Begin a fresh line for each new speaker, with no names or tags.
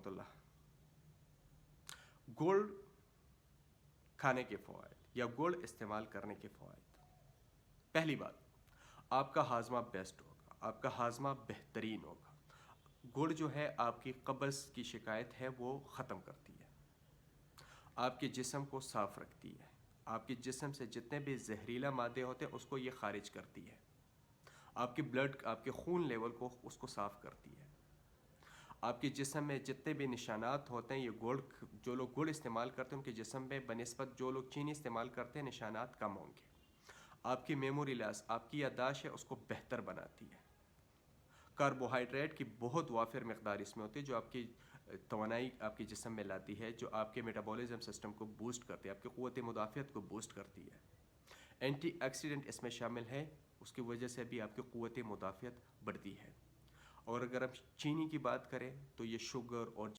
اللہ۔ گڑ کھانے کے فوائد یا گڑ استعمال کرنے کے فوائد۔ پہلی بات، آپ کا ہاضمہ بیسٹ ہوگا، آپ کا ہاضمہ بہترین ہوگا۔ گڑ جو ہے آپ کی قبض کی شکایت ہے وہ ختم کرتی ہے، آپ کے جسم کو صاف رکھتی ہے، آپ کے جسم سے جتنے بھی زہریلا مادے ہوتے ہیں اس کو یہ خارج کرتی ہے، آپ کے بلڈ، آپ کے خون لیول کو اس کو صاف کرتی ہے۔ آپ کے جسم میں جتنے بھی نشانات ہوتے ہیں، یہ گڑ، جو لوگ گڑ استعمال کرتے ہیں ان کے جسم میں بنسبت جو لوگ چینی استعمال کرتے ہیں نشانات کم ہوں گے۔ آپ کی میموری لاس، آپ کی یادداشت ہے اس کو بہتر بناتی ہے۔ کاربوہائیڈریٹ کی بہت وافر مقدار اس میں ہوتی ہے جو آپ کی توانائی آپ کے جسم میں لاتی ہے، جو آپ کے میٹابولزم سسٹم کو بوسٹ کرتی ہے، آپ کی قوت مدافعت کو بوسٹ کرتی ہے۔ اینٹی آکسیڈنٹ اس میں شامل ہے، اس کی وجہ سے بھی آپ کی قوت مدافعت بڑھتی ہے۔ اور اگر ہم چینی کی بات کریں تو یہ شوگر اور